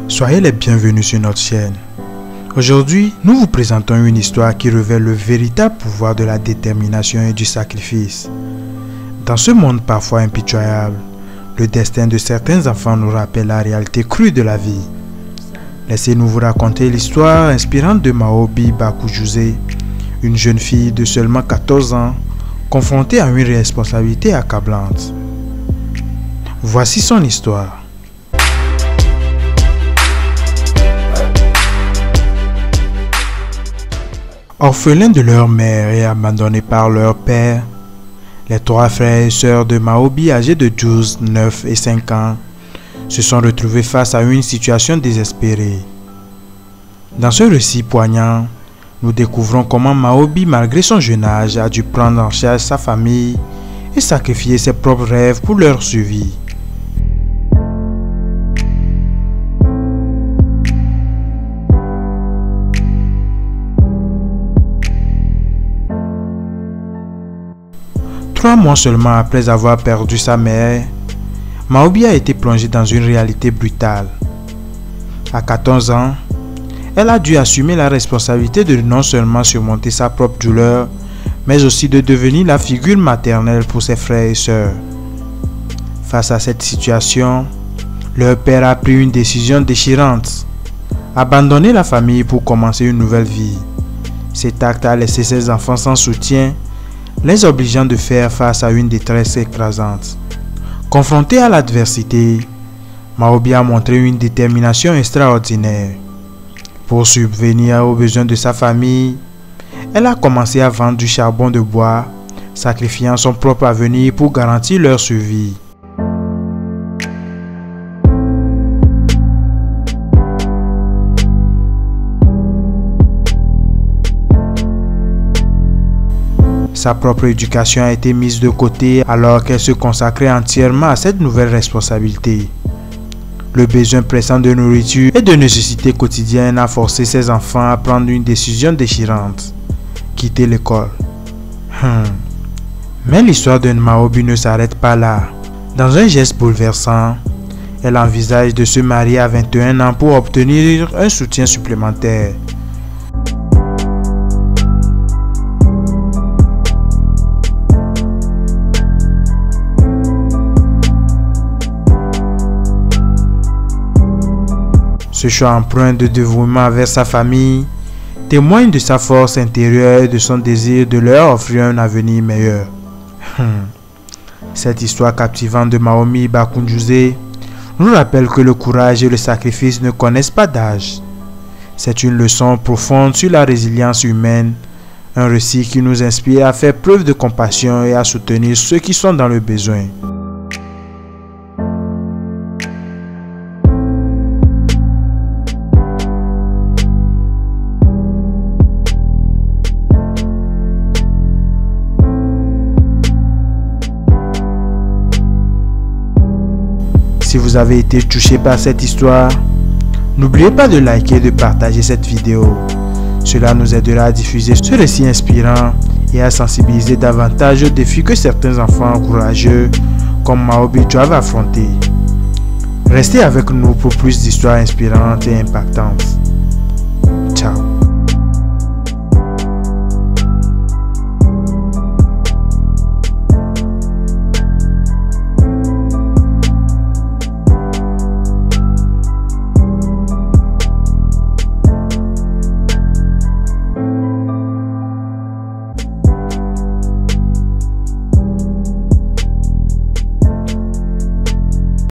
Soyez les bienvenus sur notre chaîne. Aujourd'hui, nous vous présentons une histoire qui révèle le véritable pouvoir de la détermination et du sacrifice. Dans ce monde parfois impitoyable, le destin de certains enfants nous rappelle la réalité crue de la vie. Laissez-nous vous raconter l'histoire inspirante de Maobi Bakujuse, une jeune fille de seulement 14 ans, confrontée à une responsabilité accablante. Voici son histoire. Orphelins de leur mère et abandonnés par leur père, les trois frères et sœurs de Maobi, âgés de 12, 9 et 5 ans, se sont retrouvés face à une situation désespérée. Dans ce récit poignant, nous découvrons comment Maobi, malgré son jeune âge, a dû prendre en charge sa famille et sacrifier ses propres rêves pour leur survie. Trois mois seulement après avoir perdu sa mère, Maobi a été plongée dans une réalité brutale. À 14 ans, elle a dû assumer la responsabilité de non seulement surmonter sa propre douleur, mais aussi de devenir la figure maternelle pour ses frères et sœurs. Face à cette situation, leur père a pris une décision déchirante: abandonner la famille pour commencer une nouvelle vie. Cet acte a laissé ses enfants sans soutien, les obligeant de faire face à une détresse écrasante. Confrontée à l'adversité, Maobi a montré une détermination extraordinaire. Pour subvenir aux besoins de sa famille, elle a commencé à vendre du charbon de bois, sacrifiant son propre avenir pour garantir leur survie. Sa propre éducation a été mise de côté alors qu'elle se consacrait entièrement à cette nouvelle responsabilité. Le besoin pressant de nourriture et de nécessités quotidiennes a forcé ses enfants à prendre une décision déchirante: quitter l'école. Mais l'histoire de Maobi ne s'arrête pas là. Dans un geste bouleversant, elle envisage de se marier à 21 ans pour obtenir un soutien supplémentaire. Ce choix empreint de dévouement vers sa famille témoigne de sa force intérieure et de son désir de leur offrir un avenir meilleur. Cette histoire captivante de Maobi Bakujuse nous rappelle que le courage et le sacrifice ne connaissent pas d'âge. C'est une leçon profonde sur la résilience humaine, un récit qui nous inspire à faire preuve de compassion et à soutenir ceux qui sont dans le besoin. Si vous avez été touché par cette histoire, n'oubliez pas de liker et de partager cette vidéo. Cela nous aidera à diffuser ce récit inspirant et à sensibiliser davantage aux défis que certains enfants courageux comme Maobi doivent affronter. Restez avec nous pour plus d'histoires inspirantes et impactantes. Ciao.